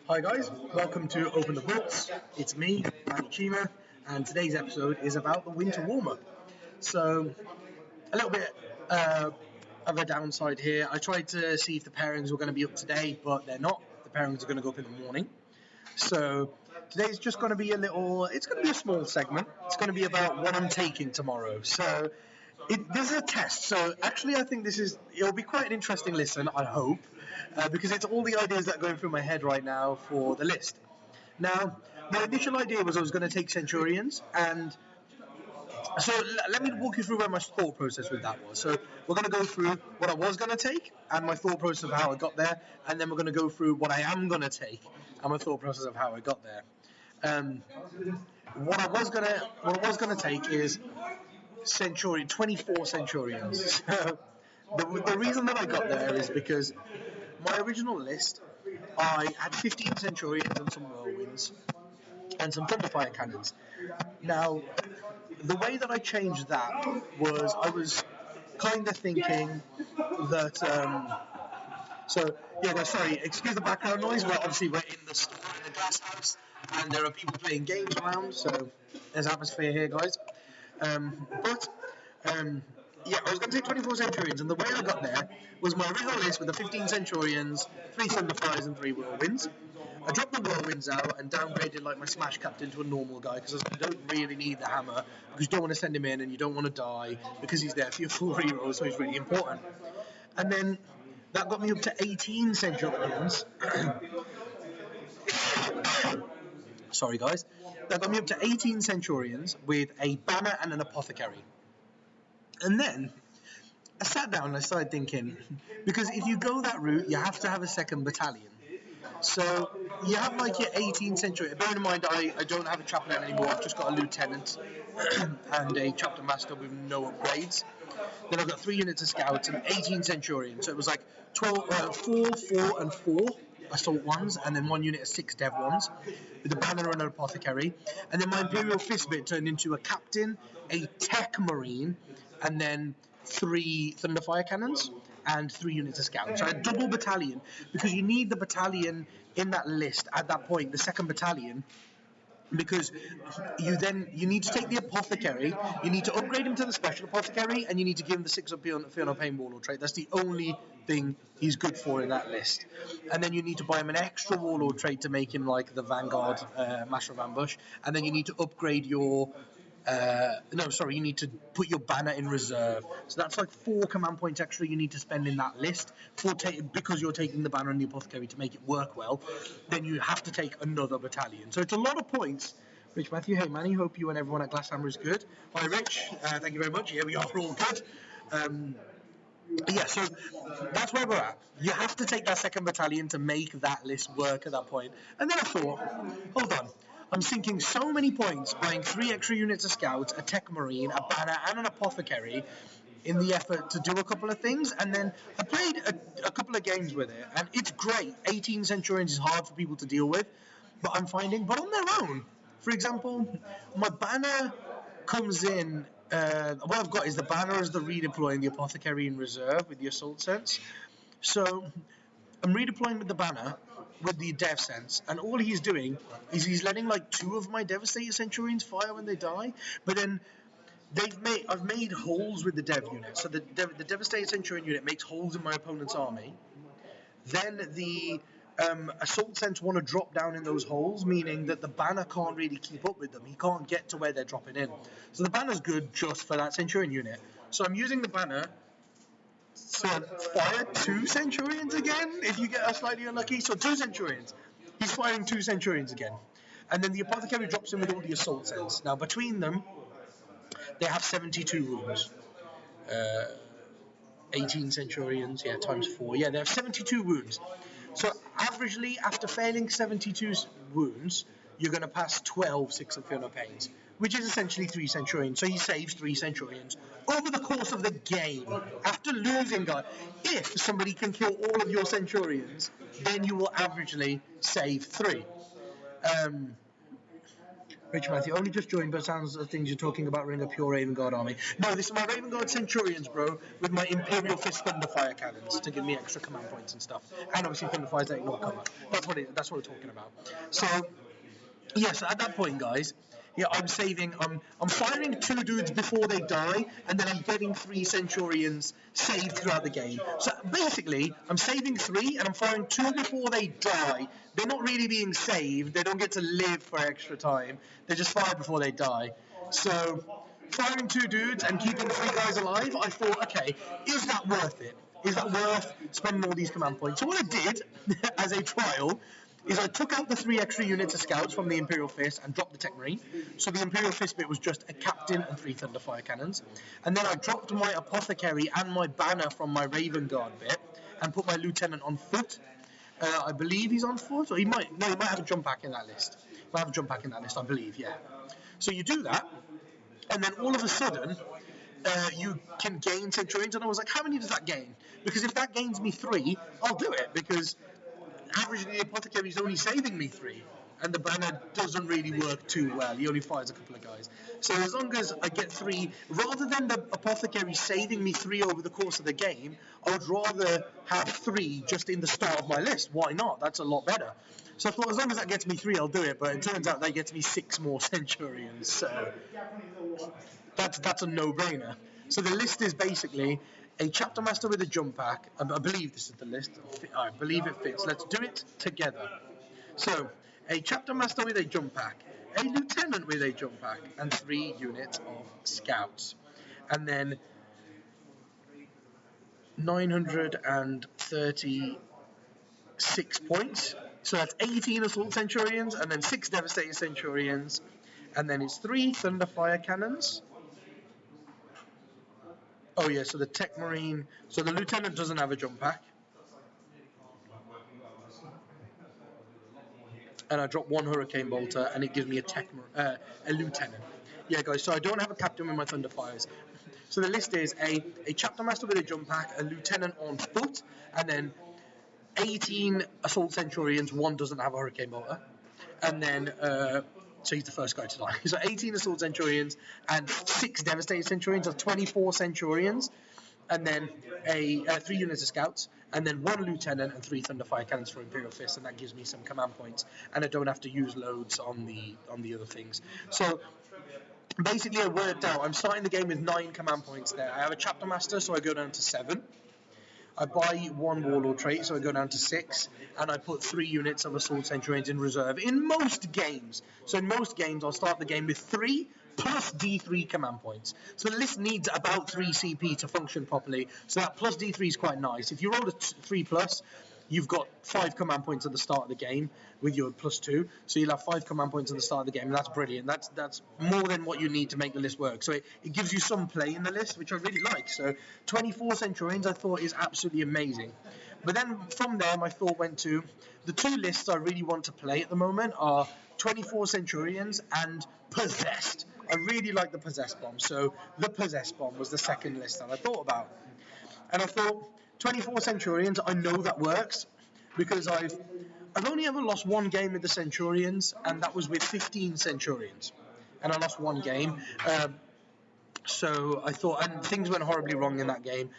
Hi guys, welcome to Open the Books. It's me, Manny Chima, and today's episode is about the winter warm-up. So, a little bit of a downside here. I tried to see if the pairings were going to be up today, but they're not. The pairings are going to go up in the morning. So, today's just going to be it's going to be a small segment. It's going to be about what I'm taking tomorrow. So, this is a test, so actually I think it'll be quite an interesting listen, I hope, because it's all the ideas that are going through my head right now for the list. Now, my initial idea was I was going to take Centurions, and so let me walk you through where my thought process with that was. So we're going to go through what I was going to take, and my thought process of how I got there, and then we're going to go through what I am going to take, and my thought process of how I got there. What I was going to take is 24 Centurions. The reason that I got there is because my original list, I had 15 Centurions and some Whirlwinds and some Thunderfire Cannons. Now, the way that I changed that was I was kind of thinking that sorry, excuse the background noise, but obviously we're in the store in the glass house and there are people playing games around, so there's atmosphere here, guys. I was going to take 24 Centurions, and the way I got there was my original list with the 15 Centurions, 3 Thunderfires and 3 Whirlwinds. I dropped the Whirlwinds out and downgraded like my Smash Captain to a normal guy, because I don't really need the hammer, because you don't want to send him in and you don't want to die, because he's there for your full reroll, so he's really important. And then that got me up to 18 Centurions. Sorry guys. That got me up to 18 Centurions with a banner and an apothecary. And then I sat down and I started thinking, because if you go that route, you have to have a second battalion. So you have like your 18 Centurions. Bear in mind, I don't have a chaplain anymore. I've just got a lieutenant and a chapter master with no upgrades. Then I've got 3 units of scouts and 18 Centurions. So it was like 4, 4 and 4 assault ones, and then 1 unit of 6 dev ones, with a banner and an apothecary. And then my Imperial Fistbit turned into a captain, a tech marine, and then 3 Thunderfire cannons and 3 units of scouts. So I had double battalion, because you need the battalion in that list at that point, the second battalion, because you need to take the apothecary, you need to upgrade him to the special apothecary, and you need to give him the 6-up Fear No Pain Warlord trait. That's the only thing he's good for in that list. And then you need to buy him an extra Warlord trait to make him like the Vanguard Master of Ambush, and then you need to upgrade your you need to put your banner in reserve. So that's like 4 command points extra you need to spend in that list because you're taking the banner and the apothecary to make it work well. Then you have to take another battalion. So it's a lot of points. Rich Matthew, hey Manny, hope you and everyone at Glasshammer is good. Hi Rich, thank you very much. Yeah, we are all good. So that's where we're at. You have to take that second battalion to make that list work at that point. And then I thought, hold on, I'm sinking so many points buying 3 extra units of scouts, a tech marine, a banner, and an apothecary in the effort to do a couple of things. And then I played a couple of games with it, and it's great. 18 Centurions is hard for people to deal with, but I'm finding, but on their own. For example, my banner comes in. What I've got is the banner as the redeploy and the apothecary in reserve with the assault sense. So I'm redeploying with the banner with the dev sense, and all he's doing is he's letting like 2 of my devastated Centurions fire when they die. But then I've made holes with the dev unit, so the devastated Centurion unit makes holes in my opponent's army. Then the assault sense want to drop down in those holes, meaning that the banner can't really keep up with them. He can't get to where they're dropping in. So the banner's good just for that Centurion unit. So I'm using the banner to fire 2 Centurions again, if you get slightly unlucky. So 2 Centurions. He's firing 2 Centurions again. And then the apothecary drops in with all the assault sense. Now between them, they have 72 wounds. 18 Centurions, times 4. Yeah, they have 72 wounds. So averagely, after failing 72 wounds, you're going to pass 12 6-up Fear No Pains, which is essentially 3 Centurions. So he saves 3 Centurions over the course of the game. After losing, if somebody can kill all of your Centurions, then you will averagely save 3. Rich Matthew, only just joined, but sounds of things you're talking about ring a pure Raven Guard army. No, this is my Raven Guard Centurions, bro, with my Imperial Fist Thunderfire cannons to give me extra command points and stuff. And obviously Thunderfires that ignore cover. That's what we're talking about. So, yes, at that point, guys, yeah, I'm saving. I'm firing 2 dudes before they die, and then I'm getting 3 Centurions saved throughout the game. So basically, I'm saving 3, and I'm firing 2 before they die. They're not really being saved. They don't get to live for extra time. They're just fired before they die. So firing 2 dudes and keeping 3 guys alive, I thought, okay, is that worth it? Is that worth spending all these command points? So what I did as a trial is I took out the 3 extra units of scouts from the Imperial Fist and dropped the Tech Marine. So the Imperial Fist bit was just a captain and 3 Thunderfire cannons. And then I dropped my Apothecary and my banner from my Raven Guard bit and put my Lieutenant on foot. I believe he's on foot, or he might have a jump pack in that list. Might have a jump pack in that list, I believe, yeah. So you do that, and then all of a sudden, you can gain Centurions, and I was like, how many does that gain? Because if that gains me 3, I'll do it, because averagely the Apothecary is only saving me 3, and the banner doesn't really work too well. He only fires a couple of guys. So as long as I get 3, rather than the Apothecary saving me 3 over the course of the game, I would rather have 3 just in the start of my list. Why not? That's a lot better. So I thought, as long as that gets me 3, I'll do it. But it turns out that gets me 6 more Centurions. So that's a no-brainer. So the list is basically a Chapter Master with a jump pack. I believe this is the list. I believe it fits. Let's do it together. So, a Chapter Master with a jump pack, a Lieutenant with a jump pack, and 3 units of Scouts. And then 936 points. So that's 18 Assault Centurions, and then 6 Devastating Centurions. And then it's 3 Thunderfire Cannons. Oh yeah, so the Tech Marine, so the Lieutenant doesn't have a jump pack. And I drop 1 Hurricane Bolter, and it gives me a Lieutenant. Yeah, guys, so I don't have a Captain with my Thunderfires. So the list is a Chapter Master with a jump pack, a Lieutenant on foot, and then 18 Assault Centurions, 1 doesn't have a Hurricane Bolter. And then, so he's the first guy to die. So 18 Assault Centurions and 6 Devastating Centurions, of 24 Centurions, and then 3 units of Scouts, and then 1 Lieutenant and 3 Thunderfire Cannons for Imperial Fist, and that gives me some command points, and I don't have to use loads on the other things. So basically I worked out, I'm starting the game with 9 command points there. I have a Chapter Master, so I go down to 7. I buy 1 Warlord trait, so I go down to 6, and I put 3 units of Assault Centurions in reserve in most games. So in most games, I'll start the game with 3 plus D3 command points. So the list needs about 3 CP to function properly, so that plus D3 is quite nice. If you roll a 3 plus, you've got 5 command points at the start of the game with your plus 2, so you'll have 5 command points at the start of the game, and that's brilliant. That's more than what you need to make the list work. So it gives you some play in the list, which I really like. So 24 Centurions I thought is absolutely amazing. But then from there my thought went to the 2 lists I really want to play at the moment are 24 Centurions and Possessed. I really like the Possessed bomb, so the Possessed bomb was the second list that I thought about. And I thought 24 Centurions, I know that works because I've only ever lost 1 game with the Centurions, and that was with 15 Centurions, and I lost 1 game. So I thought, and things went horribly wrong in that game.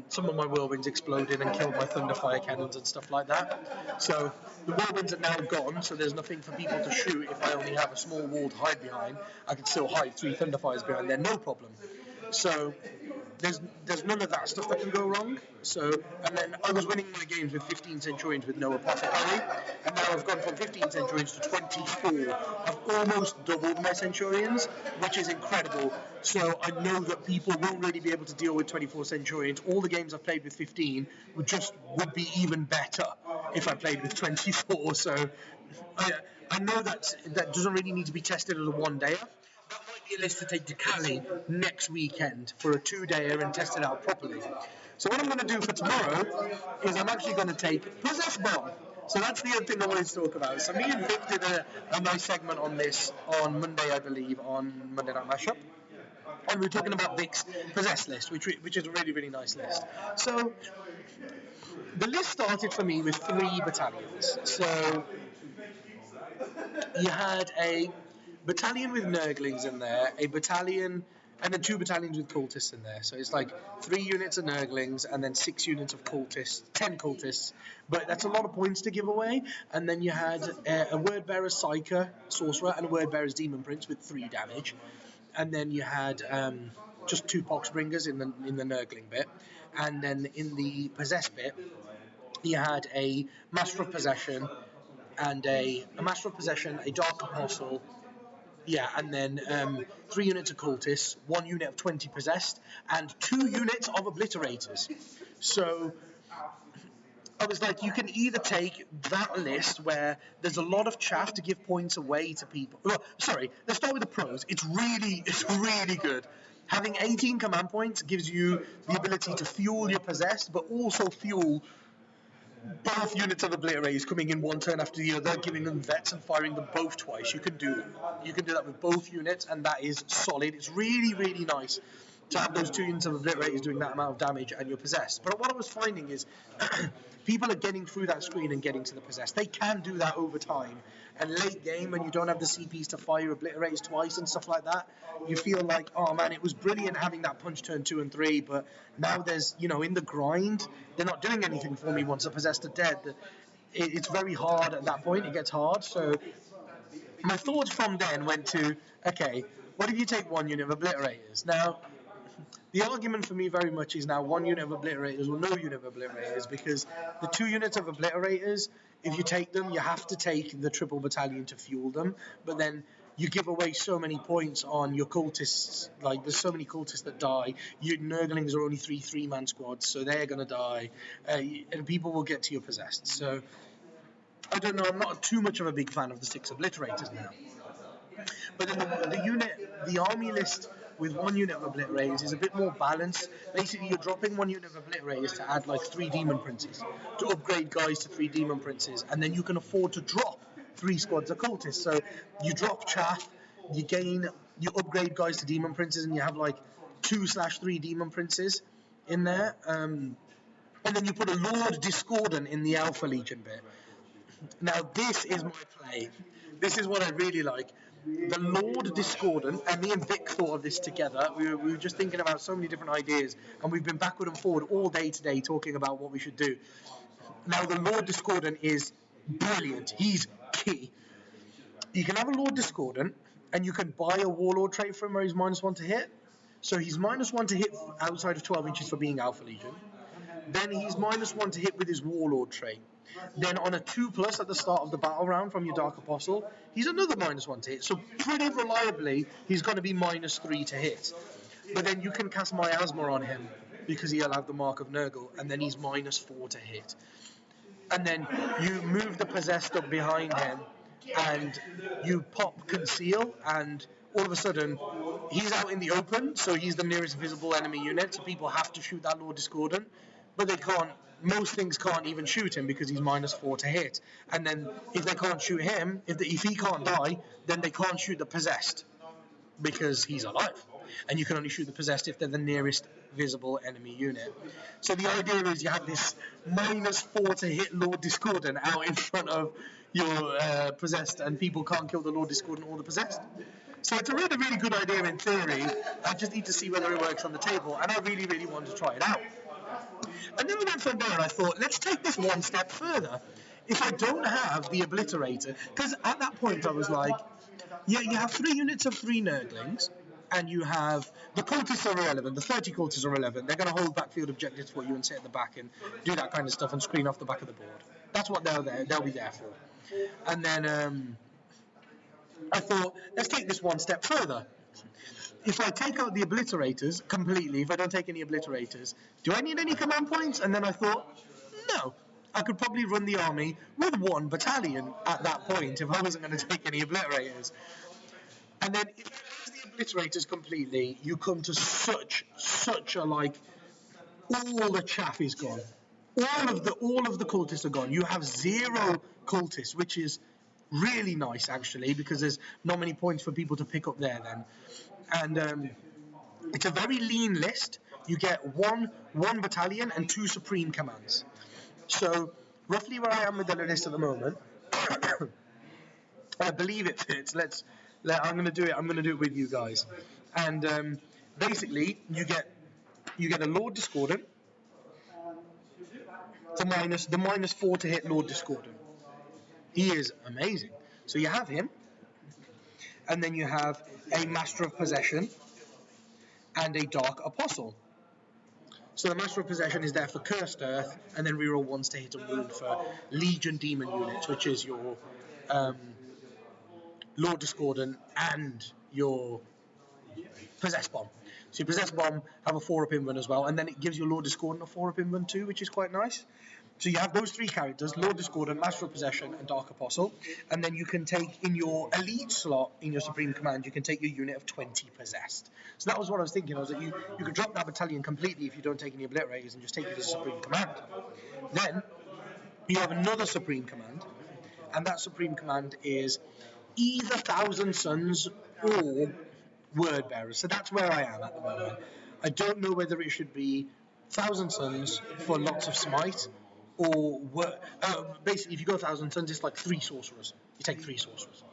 Some of my whirlwinds exploded and killed my Thunderfire cannons and stuff like that. So the whirlwinds are now gone, so there's nothing for people to shoot. If I only have a small wall to hide behind, I can still hide 3 Thunderfires behind there, no problem. So there's none of that stuff that can go wrong. So, and then I was winning my games with 15 Centurions with no Apothecary, and now I've gone from 15 Centurions to 24. I've almost doubled my Centurions, which is incredible. So I know that people won't really be able to deal with 24 Centurions. All the games I've played with 15 would be even better if I played with 24. So I know that doesn't really need to be tested as a 1-dayer. That might be a list to take to Cali next weekend for a 2-dayer and test it out properly. So what I'm going to do for tomorrow is I'm actually going to take Possessed Bomb. So that's the other thing I wanted to talk about. So me and Vic did a nice segment on this on Monday, I believe, on Monday Night Mashup. And we were talking about Vic's Possessed list, which is a really, really nice list. So the list started for me with 3 battalions. So you had a battalion with Nurglings in there, a battalion, and then 2 battalions with cultists in there. So it's like 3 units of Nurglings and then 6 units of cultists, 10 cultists. But that's a lot of points to give away. And then you had a Wordbearer Psyker Sorcerer and a Wordbearer's Demon Prince with 3 damage. And then you had just 2 Poxbringers in the Nurgling bit. And then in the Possessed bit, you had a Master of Possession and a Master of Possession, a Dark Apostle, and then 3 units of cultists, 1 unit of 20 possessed, and 2 units of obliterators. So I was like, you can either take that list where there's a lot of chaff to give points away to people. Well, sorry, let's start with the pros. It's really good. Having 18 command points gives you the ability to fuel your possessed, but also fuel both units of obliterators coming in one turn after the other, giving them vets and firing them both twice. You can do that. You can do that with both units, and that is solid. It's really nice to have those 2 units of obliterators doing that amount of damage and you're possessed. But what I was finding is people are getting through that screen and getting to the possessed. They can do that over time. And late game, when you don't have the CPs to fire obliterators twice and stuff like that, you feel like, oh man, it was brilliant having that punch turn 2 and 3, but now there's, in the grind, they're not doing anything for me once the possessed are dead. It's very hard at that point. It gets hard. So my thoughts from then went to, okay, what if you take 1 unit of obliterators? Now, the argument for me very much is now 1 unit of obliterators or no unit of obliterators, because the 2 units of obliterators, if you take them, you have to take the triple battalion to fuel them, but then you give away so many points on your cultists. Like, there's so many cultists that die. Your Nurglings are only 3-man squads, so they're going to die, and people will get to your possessed. So I don't know, I'm not too much of a big fan of the 6 obliterators now. But then the army list with 1 unit of obliterators is a bit more balanced. Basically, you're dropping 1 unit of obliterators to add like 3 demon princes, to upgrade guys to 3 demon princes, and then you can afford to drop 3 squads of cultists. So you drop chaff, you upgrade guys to demon princes, and you have like 2/3 demon princes in there. And then you put a Lord Discordant in the Alpha Legion bit. Now this is my play. This is what I really like. The Lord Discordant, and me and Vic thought of this together. We were just thinking about so many different ideas, and we've been backward and forward all day today talking about what we should do. Now, the Lord Discordant is brilliant. He's key. You can have a Lord Discordant, and you can buy a Warlord trait from him where he's -1 to hit. So he's -1 to hit outside of 12 inches for being Alpha Legion. Then he's -1 to hit with his Warlord trait. Then on a 2+ at the start of the battle round from your Dark Apostle, he's another -1 to hit. So pretty reliably, he's going to be -3 to hit. But then you can cast Miasma on him because he'll have the Mark of Nurgle, and then he's -4 to hit. And then you move the possessed up behind him, and you pop Conceal, and all of a sudden, he's out in the open, so he's the nearest visible enemy unit, so people have to shoot that Lord Discordant, but they can't. Most things can't even shoot him because he's -4 to hit. And then if they can't shoot him, if he can't die, then they can't shoot the possessed because he's alive. And you can only shoot the possessed if they're the nearest visible enemy unit. So the idea is you have this -4 to hit Lord Discordant out in front of your possessed, and people can't kill the Lord Discordant or the possessed. So it's a really good idea in theory. I just need to see whether it works on the table, and I really want to try it out. And then we went from there, I thought, let's take this 1 step further. If I don't have the Obliterator, because at that point I was like, yeah, you have 3 units of 3 Nurglings, and you have, the cultists are irrelevant, the 30 cultists are irrelevant, they're going to hold backfield objectives for you and sit at the back and do that kind of stuff and screen off the back of the board. That's what they'll be there for. And then I thought, let's take this 1 step further. If I take out the obliterators completely, if I don't take any obliterators, do I need any command points? And then I thought, no. I could probably run the army with 1 battalion at that point if I wasn't going to take any obliterators. And then if you lose the obliterators completely, you come to such a, like, all the chaff is gone. All of the cultists are gone. You have 0 cultists, which is really nice, actually, because there's not many points for people to pick up there then. And it's a very lean list. You get one battalion and 2 supreme commands. So roughly where I am with the list at the moment, I believe it fits. Let's I'm going to do it. I'm going to do it with you guys. And basically, you get a Lord Discordant. The -4 to hit Lord Discordant. He is amazing. So you have him, and then you have a Master of Possession and a Dark Apostle. So the Master of Possession is there for Cursed Earth, and then reroll ones to hit and wound for Legion Demon units, which is your Lord Discordant and your Possess Bomb. So your Possess Bomb have a 4-up inrun as well, and then it gives your Lord Discordant a 4-up inrun too, which is quite nice. So you have those 3 characters, Lord Discordant, Master of Possession, and Dark Apostle, and then you can take in your Elite slot, in your Supreme Command, you can take your unit of 20 Possessed. So that was what I was thinking, I was that you could drop that battalion completely if you don't take any Obliterators and just take it as a Supreme Command. Then, you have another Supreme Command, and that Supreme Command is either Thousand Suns or Word Bearers. So that's where I am at the moment. I don't know whether it should be Thousand Suns for lots of smite, or basically if you go Thousand Suns, it's like 3 sorcerers. You take 3 sorcerers.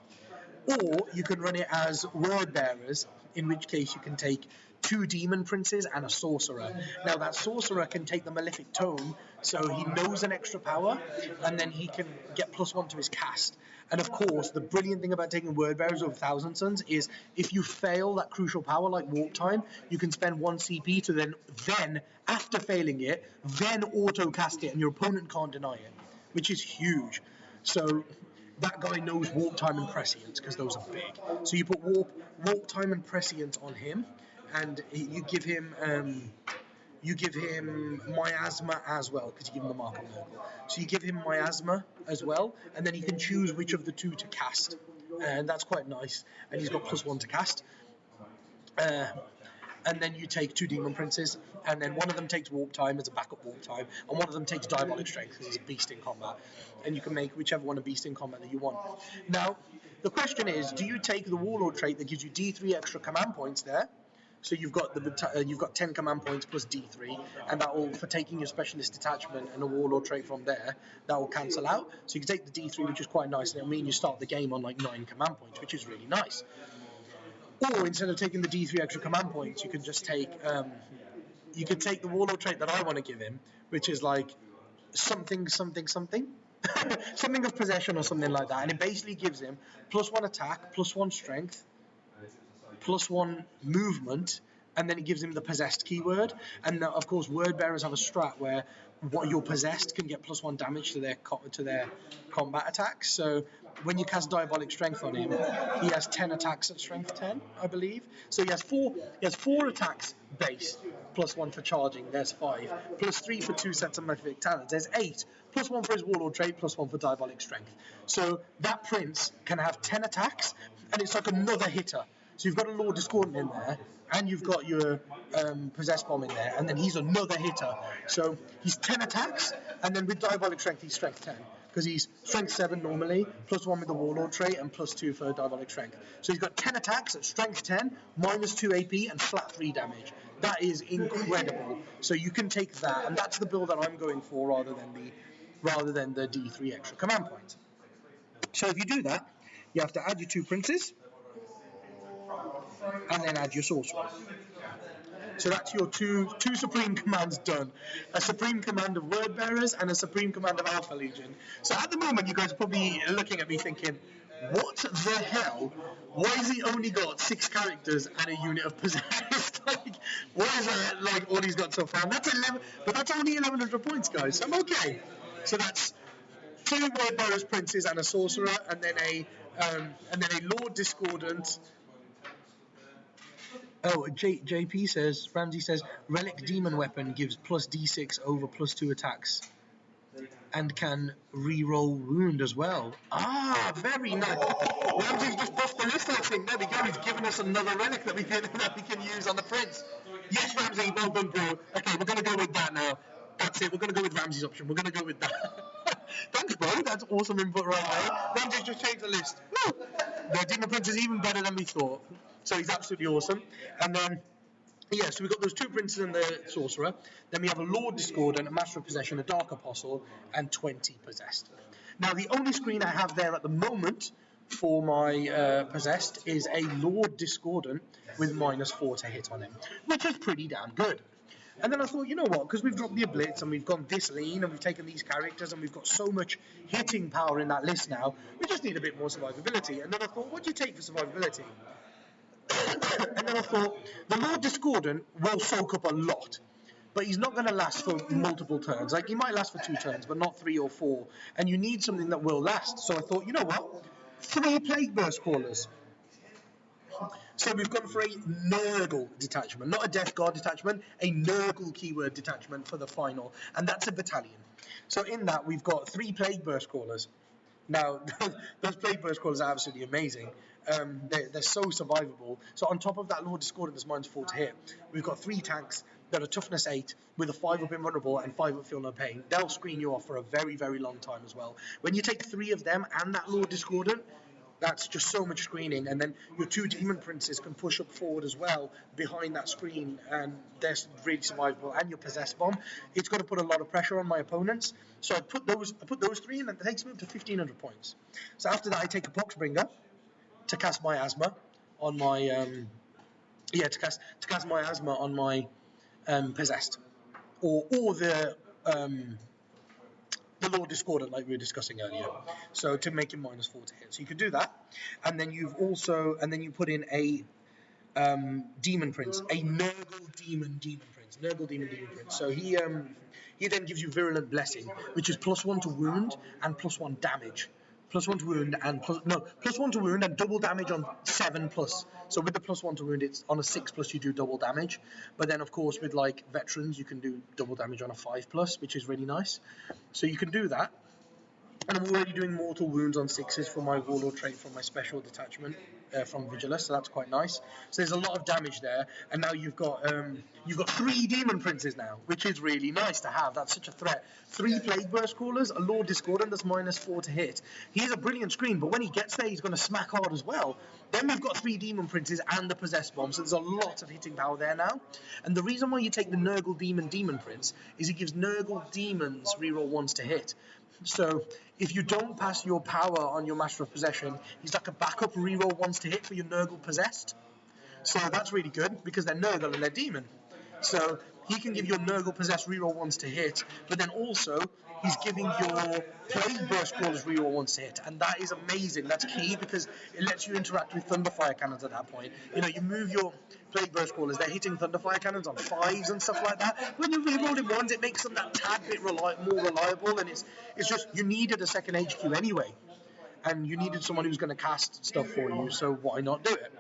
Or you can run it as Word Bearers, in which case you can take 2 Demon Princes and a Sorcerer. Now that Sorcerer can take the Malefic Tome, so he knows an extra power, and then he can get +1 to his cast. And of course, the brilliant thing about taking Word Bearers over Thousand Suns is if you fail that crucial power like Warp Time, you can spend 1 CP to then after failing it, then auto-cast it, and your opponent can't deny it, which is huge. So that guy knows Warp Time and Prescience, because those are big. So you put Warp Time and Prescience on him, and you give him Miasma as well, because you give him the Mark of Miracle. So you give him Miasma as well, and then he can choose which of the 2 to cast, and that's quite nice. And he's got +1 to cast. And then you take 2 Demon Princes, and then one of them takes Warp Time as a backup Warp Time, and one of them takes Diabolic Strength because he's a beast in combat. And you can make whichever one a beast in combat that you want. Now, the question is, do you take the Warlord trait that gives you D3 extra command points there? So you've got 10 command points plus D3, and that will, for taking your Specialist Detachment and a Warlord trait from there, that will cancel out. So you can take the D3, which is quite nice, and it'll mean you start the game on like 9 command points, which is really nice. Or instead of taking the D3 extra command points, you can just take you can take the Warlord trait that I want to give him, which is like something something of possession or something like that, and it basically gives him +1 attack, +1 strength, +1 movement, and then it gives him the possessed keyword. And of course, Word Bearers have a strat where what you're possessed can get +1 damage to their combat attacks. So when you cast Diabolic Strength on him, he has 10 attacks at Strength 10, I believe. So he has 4 attacks base, +1 for charging. There's 5, +3 for 2 sets of Malefic Talents. There's 8, +1 for his Warlord trait, +1 for Diabolic Strength. So that Prince can have 10 attacks, and it's like another hitter. So you've got a Lord Discordant in there, and you've got your Possess Bomb in there, and then he's another hitter. So he's 10 attacks, and then with Diabolic Strength, he's Strength 10, because he's Strength 7 normally, +1 with the Warlord trait, and +2 for Diabolic Strength. So he's got 10 attacks at Strength 10, -2 AP, and flat 3 damage. That is incredible. So you can take that, and that's the build that I'm going for, rather than the D3 extra command points. So if you do that, you have to add your 2 princes, and then add your sorcerer. So that's your two Supreme Commands done. A Supreme Command of Word Bearers and a Supreme Command of Alpha Legion. So at the moment, you guys are probably looking at me thinking, what the hell? Why has he only got 6 characters and a unit of Possessed? Like, what is that, like, all he's got so far? And that's 11, but that's only 1,100 points, guys, so I'm okay. So that's 2 Word Bearers Princes and a Sorcerer, and then a Lord Discordant. Oh, JP says, Ramsey says, Relic Demon Weapon gives +D6 over +2 attacks and can re-roll wound as well. Ah, very nice. Ramsey's just buffed the list, I think. There we go. He's given us another relic that we can use on the Prince. Yes, Ramsey, well done, bro. Okay, we're going to go with that now. That's it. We're going to go with Ramsey's option. We're going to go with that. Thanks, bro. That's awesome input right there. Ramsey's just changed the list. Woo! The Demon Prince is even better than we thought. So he's absolutely awesome. And then, yeah, so we've got those 2 princes and the sorcerer. Then we have a Lord Discordant, a Master of Possession, a Dark Apostle, and 20 Possessed. Now, the only screen I have there at the moment for my possessed is a Lord Discordant with -4 to hit on him, which is pretty damn good. And then I thought, you know what, because we've dropped the Blitz and we've gone this lean and we've taken these characters and we've got so much hitting power in that list now, we just need a bit more survivability. And then I thought, what do you take for survivability? And then I thought, the Lord Discordant will soak up a lot, but he's not going to last for multiple turns. Like, he might last for 2 turns, but not 3 or 4. And you need something that will last. So I thought, you know what, 3 Plague Burst Crawlers. So we've gone for a Nurgle detachment, not a Death Guard detachment, a Nurgle keyword detachment for the final, and that's a battalion. So in that, we've got 3 Plague Burst Crawlers. Now, those Plague Burst Crawlers are absolutely amazing. They're so survivable. So on top of that Lord Discordant that's -4 to hit, we've got 3 tanks that are toughness 8 with a 5 up invulnerable and 5 up feel no pain. They'll screen you off for a very, very long time as well. When you take 3 of them and that Lord Discordant, that's just so much screening, and then your 2 Demon Princes can push up forward as well behind that screen, and they're really survivable. And your Possessed Bomb, it's going to put a lot of pressure on my opponents. So I put those 3 in, and it takes me up to 1,500 points. So after that, I take a Poxbringer to cast Miasma on my to cast Miasma on my Possessed, or the Lord Discordant, like we were discussing earlier, so to make him -4 to hit. So you could do that, and then you put in a Demon Prince, a Nurgle Demon Prince. So he then gives you Virulent Blessing, which is +1 to wound and +1 damage. +1 to wound and +1 to wound and double damage on 7+. So with the +1 to wound, it's on a 6+ you do double damage. But then of course with like veterans, you can do double damage on a 5+, which is really nice. So you can do that. And I'm already doing mortal wounds on 6s for my Warlord trait from my special detachment from Vigilus, so that's quite nice. So there's a lot of damage there, and now you've got 3 Demon Princes now, which is really nice to have. That's such a threat. 3 Plague Burst Crawlers, a Lord Discordant that's -4 to hit. He has a brilliant screen, but when he gets there, he's going to smack hard as well. Then we've got 3 Demon Princes and the Possessed Bomb, so there's a lot of hitting power there now. And the reason why you take the Nurgle Demon Prince is it gives Nurgle Demons reroll 1s to hit. So if you don't pass your power on your Master of Possession, he's like a backup reroll 1s to hit for your Nurgle Possessed. So that's really good because they're Nurgle and they're Demon. So he can give your Nurgle Possessed reroll 1s to hit, but then also he's giving your Plague Burst Crawlers reroll 1s to hit, and that is amazing. That's key because it lets you interact with Thunderfire Cannons at that point. You know, you move your Plague Burst Crawlers, they're hitting Thunderfire Cannons on 5s and stuff like that. When you're rerolling 1s, it makes them that tad bit more reliable, and it's just, you needed a second HQ anyway, and you needed someone who's going to cast stuff for you, so why not do it?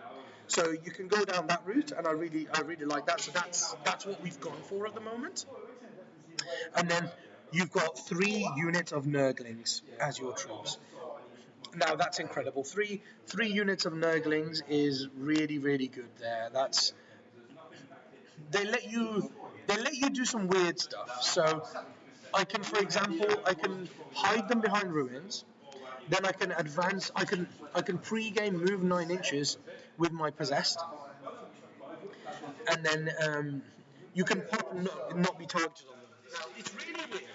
So you can go down that route, and I really like that. So that's what we've gone for at the moment. And then you've got 3 units of Nurglings as your troops. Now that's incredible. 3 units of Nurglings is really good there. They let you do some weird stuff. So I can, for example, I can hide them behind ruins. Then I can advance. I can pre-game move 9 inches with my Possessed, and then you can pop not be targeted on them. Now it's really weird,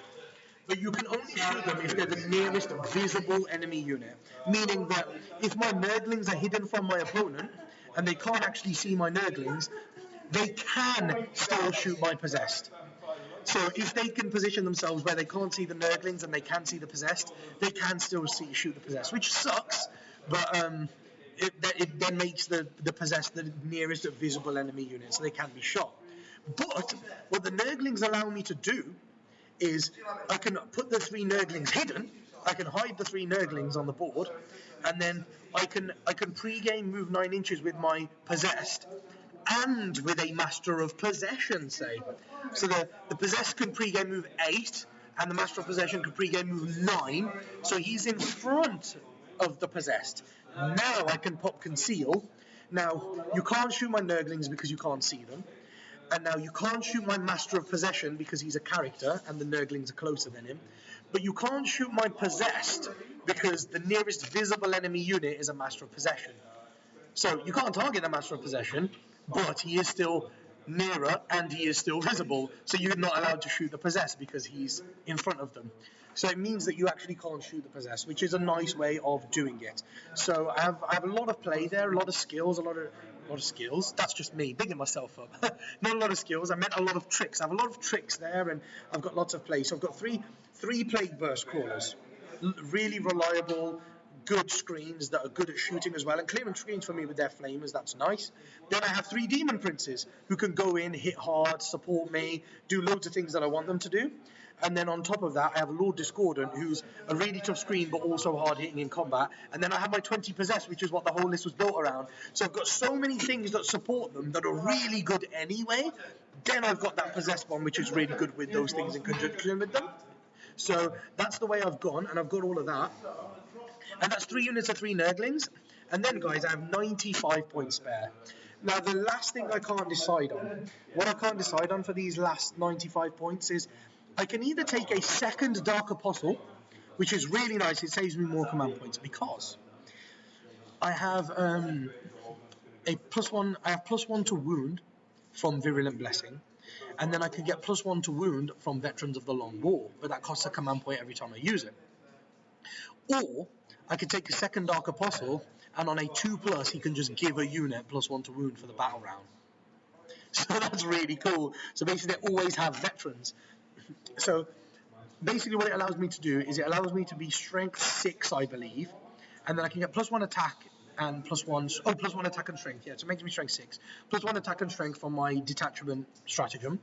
but you can only shoot them if they're the nearest visible enemy unit. Meaning that if my Nurglings are hidden from my opponent and they can't actually see my Nurglings, they can still shoot my Possessed. So if they can position themselves where they can't see the Nurglings and they can see the Possessed, they can still shoot the Possessed, which sucks, but it then makes the Possessed the nearest visible enemy unit, so they can be shot. But what the Nurglings allow me to do is I can put the 3 Nurglings hidden, I can hide the 3 Nurglings on the board, and then I can pre-game move 9 inches with my Possessed, and with a Master of Possession, say. So the Possessed can pre-game move 8, and the Master of Possession can pre-game move 9, so he's in front of the Possessed. Now I can pop Conceal. Now, you can't shoot my Nurglings because you can't see them. And now you can't shoot my Master of Possession because he's a character, and the Nurglings are closer than him. But you can't shoot my Possessed because the nearest visible enemy unit is a Master of Possession. So you can't target a Master of Possession, but he is still nearer and he is still visible, so you're not allowed to shoot the Possessed because he's in front of them. So it means that you actually can't shoot the possessed, which is a nice way of doing it. So I have a lot of play there, a lot of skills, a lot of skills. That's just me bigging myself up. Not a lot of skills. I meant a lot of tricks. I have a lot of tricks there, and I've got lots of play. So I've got three plague burst crawlers, really reliable, good screens that are good at shooting as well, and clearing screens for me with their flamers, that's nice. Then I have 3 demon princes who can go in, hit hard, support me, do loads of things that I want them to do. And then on top of that, I have a Lord Discordant, who's a really tough screen but also hard hitting in combat. And then I have my 20 possessed, which is what the whole list was built around. So I've got so many things that support them that are really good anyway. Then I've got that possessed one, which is really good with those things in conjunction with them. So that's the way I've gone, and I've got all of that. And that's 3 units of 3 Nurglings. And then, guys, I have 95 points spare. Now, the last thing I can't decide on, what I can't decide on for these last 95 points is I can either take a second Dark Apostle, which is really nice, it saves me more command points, because I have I have +1 to wound from Virulent Blessing, and then I can get +1 to wound from Veterans of the Long War, but that costs a command point every time I use it. Or I could take a second Dark Apostle, and on a 2+, he can just give a unit +1 to wound for the battle round. So that's really cool. So basically, they always have veterans. So basically, what it allows me to do is it allows me to be Strength 6, I believe, and then I can get +1 attack and +1 attack and strength. Yeah, so it makes me Strength 6. +1 attack and strength from my detachment stratagem.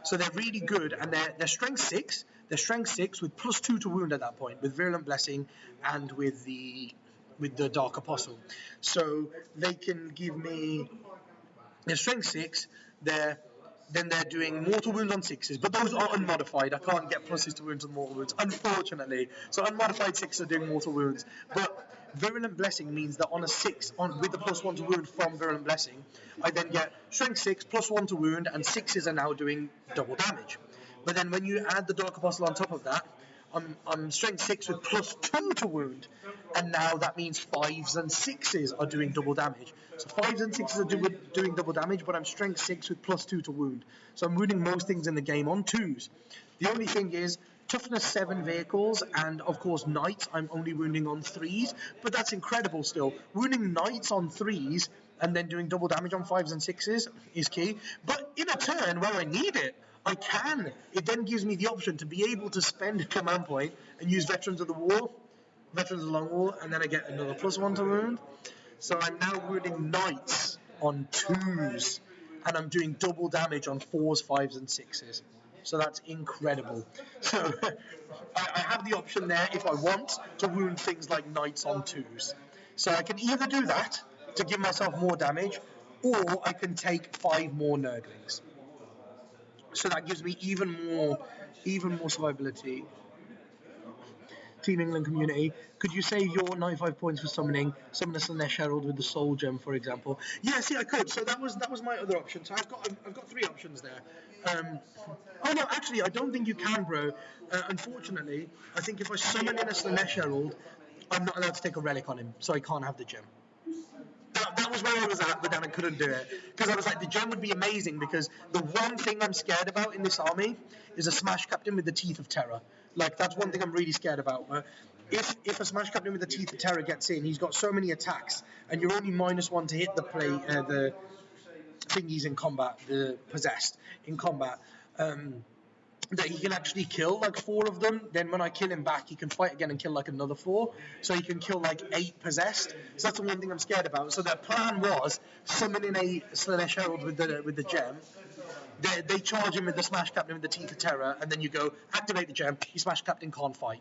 So they're really good, and they're Strength 6. They're Strength 6 with +2 to wound at that point, with Virulent Blessing and with the Dark Apostle. So they can give me their Strength 6. Then they're doing mortal wounds on 6s, but those are unmodified. I can't get pluses to wounds on mortal wounds, unfortunately. So unmodified 6s are doing mortal wounds. But Virulent Blessing means that on a 6, with the +1 to wound from Virulent Blessing, I then get Strength 6, +1 to wound, and 6s are now doing double damage. But then when you add the Dark Apostle on top of that, I'm Strength 6 with +2 to wound, and now that means 5s and 6s are doing double damage. So 5s and 6s are doing double damage, but I'm Strength 6 with +2 to wound. So I'm wounding most things in the game on 2s. The only thing is, Toughness 7 vehicles, and of course Knights, I'm only wounding on 3s, but that's incredible still. Wounding Knights on 3s, and then doing double damage on 5s and 6s is key. But in a turn where I need it, I can. It then gives me the option to be able to spend a command point and use Veterans of the Long War, and then I get another +1 to wound. So I'm now wounding Knights on 2s, and I'm doing double damage on 4s, 5s, and 6s. So that's incredible. So I have the option there, if I want, to wound things like Knights on 2s. So I can either do that to give myself more damage, or I can take 5 more Nurglings. So that gives me even more survivability. Team England community, could you save your 95 points for summon a Slanesh Herald with the Soul Gem, for example? Yeah, see, I could. So that was my other option. So I've got 3 options there. Oh no, actually, I don't think you can, bro. Unfortunately, I think if I summon in a Slanesh Herald, I'm not allowed to take a relic on him, so I can't have the gem. That was where I was at, but then I couldn't do it. Because I was like, the gem would be amazing, because the one thing I'm scared about in this army is a Smash Captain with the Teeth of Terror. Like, that's one thing I'm really scared about. But if a Smash Captain with the Teeth of Terror gets in, he's got so many attacks, and you're only -1 to hit the thingies in combat, the possessed in combat, that he can actually kill like 4 of them. Then when I kill him back, he can fight again and kill like another 4. So he can kill like 8 possessed. So that's the one thing I'm scared about. So their plan was summoning a Slanesh Herald with the gem. They charge him with the Smash Captain with the Teeth of Terror, and then you go activate the gem. Your Smash Captain can't fight.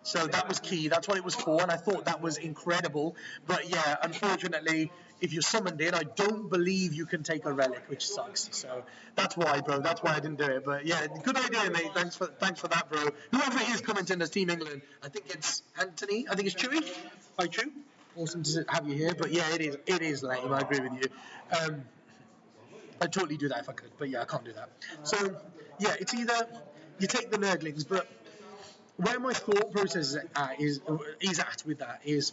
So that was key. That's what it was for, and I thought that was incredible. But yeah, unfortunately, if you're summoned in, I don't believe you can take a relic, which sucks. So that's why, bro. That's why I didn't do it. But yeah, good idea, mate. Thanks for that, bro. Whoever it is commenting as Team England, I think it's Anthony. I think it's Chewy. Hi, Chew. Awesome to have you here. But yeah, it is lame. I agree with you. I'd totally do that if I could, but yeah, I can't do that. So yeah, it's either you take the Nurglings, but where my thought process is at with that is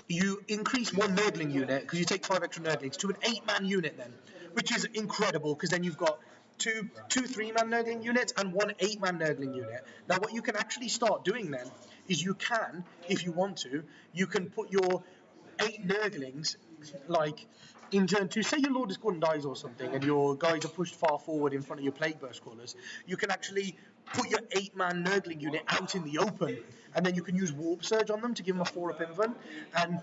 you increase 1 Nurgling unit, because you take 5 extra Nurglings, to an 8-man unit then, which is incredible, because then you've got two 3-man Nurgling units and 1 8-man Nurgling unit. Now what you can actually start doing then is you can, if you want to, you can put your 8 Nurglings, like, in turn 2, say your Lord Discordant dies or something, and your guys are pushed far forward in front of your Plague Burst Crawlers, you can actually put your 8-man Nurgling unit out in the open, and then you can use Warp Surge on them to give them a 4-up invuln. And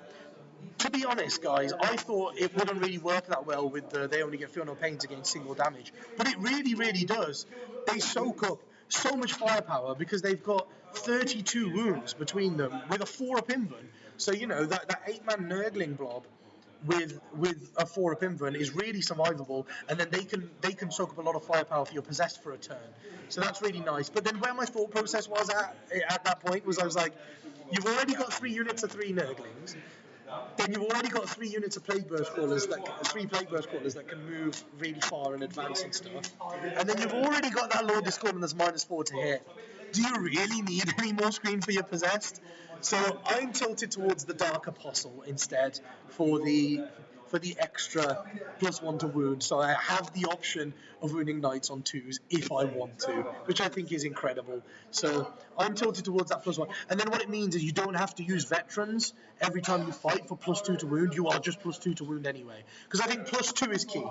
to be honest, guys, I thought it wouldn't really work that well with they only get Feel No Pains against single damage, but it really, really does. They soak up so much firepower because they've got 32 wounds between them with a 4-up invuln. So, you know, that 8-man Nurgling blob with a 4-up invuln is really survivable, and then they can soak up a lot of firepower for your possessed for a turn. So that's really nice. But then where my thought process was at that point was I was like, you've already got 3 units of 3 Nurglings. Then you've already got 3 units of Plague Burst Crawlers, 3 Plague Burst Crawlers that can move really far and advance and stuff. And then you've already got that Lord Discordant that's -4 to hit. Do you really need any more screen for your possessed? So I'm tilted towards the Dark Apostle instead for the extra +1 to wound. So I have the option of wounding knights on 2s if I want to, which I think is incredible. So I'm tilted towards that +1. And then what it means is you don't have to use veterans every time you fight for +2 to wound. You are just +2 to wound anyway. Because I think +2 is key.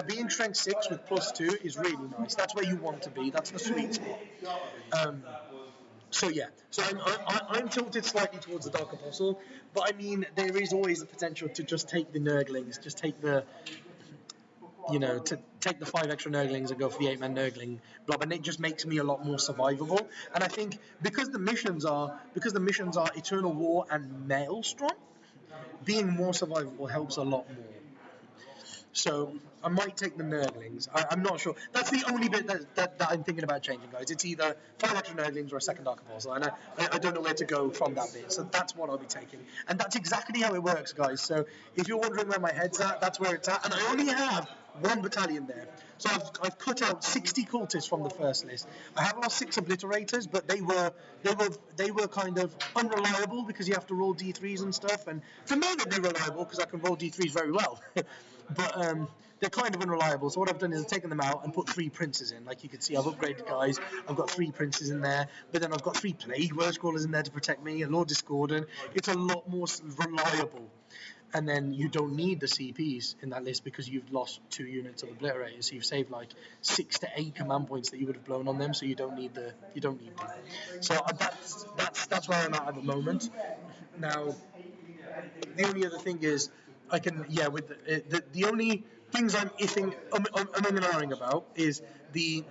Being strength 6 with +2 is really nice. That's where you want to be. That's the sweet spot. So yeah, so I'm tilted slightly towards the Dark Apostle, but I mean, there is always the potential to just take the Nurglings, just take the, you know, to take the 5 extra Nurglings and go for the 8-man Nurgling blob, and it just makes me a lot more survivable. And I think because the missions are Eternal War and Maelstrom, being more survivable helps a lot more. So I might take the Nurglings. I'm not sure. That's the only bit that I'm thinking about changing, guys. It's either 5 extra Nurglings or a second Dark Apostle, and I don't know where to go from that bit. So that's what I'll be taking, and that's exactly how it works, guys. So if you're wondering where my head's at, that's where it's at, and I only have 1 battalion there. So I've cut out 60 cultists from the first list. I have lost 6 obliterators, but they were kind of unreliable because you have to roll D3s and stuff. And for me, they're reliable because I can roll D3s very well. But they're kind of unreliable. So what I've done is I've taken them out and put 3 princes in. Like you can see, I've upgraded guys. I've got 3 princes in there, but then I've got 3 Plague Burst Crawlers in there to protect me, a Lord Discordant. It's a lot more reliable. And then you don't need the CPs in that list because you've lost 2 units of obliterators. So you've saved like 6 to 8 command points that you would have blown on them. So you don't need them. So that's where I'm at the moment. Now, the only other thing is I can with the only things I'm umming about is the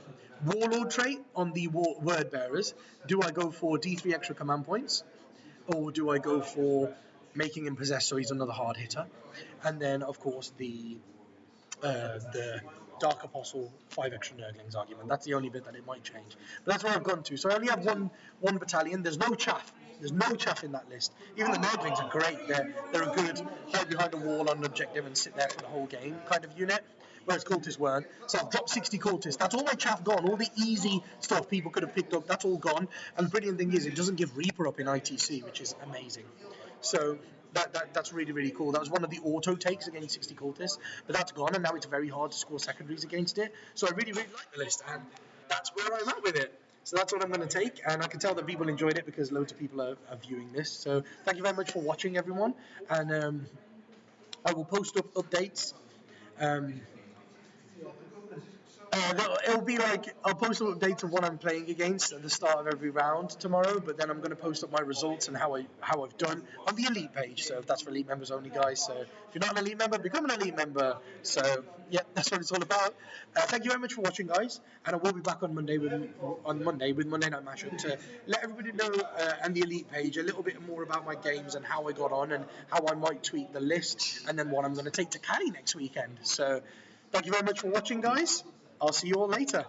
Warlord trait on the Word Bearers. Do I go for D3 extra command points, or do I go for making him possessed so he's another hard hitter? And then of course the Dark Apostle 5 extra Nurglings argument. That's the only bit that it might change. But that's where I've gone to. So I only have one battalion. There's no chaff. There's no chaff in that list. Even the Nurglings are great. They're a good hide behind a wall on an objective and sit there for the whole game kind of unit. Whereas cultists weren't. So I've dropped 60 cultists. That's all my chaff gone. All the easy stuff people could have picked up, that's all gone. And the brilliant thing is it doesn't give Reaper up in ITC, which is amazing. So that's really, really cool. That was one of the auto takes against 60 cultists, but that's gone, and now it's very hard to score secondaries against it. So I really, really like the list, and that's where I'm at with it. So that's what I'm going to take, and I can tell that people enjoyed it because loads of people are viewing this. So thank you very much for watching, everyone, and I will post up updates. It'll be like I'll post up updates of what I'm playing against at the start of every round tomorrow, but then I'm going to post up my results and how I've done on the Elite page. So that's for Elite members only, guys. So if you're not an Elite member, become an Elite member. So yeah, that's what it's all about. Thank you very much for watching, guys, and I will be back on Monday with Monday Night Mashup to let everybody know and the Elite page a little bit more about my games and how I got on and how I might tweak the list, and then what I'm going to take to Cali next weekend. So thank you very much for watching, guys. I'll see you all later.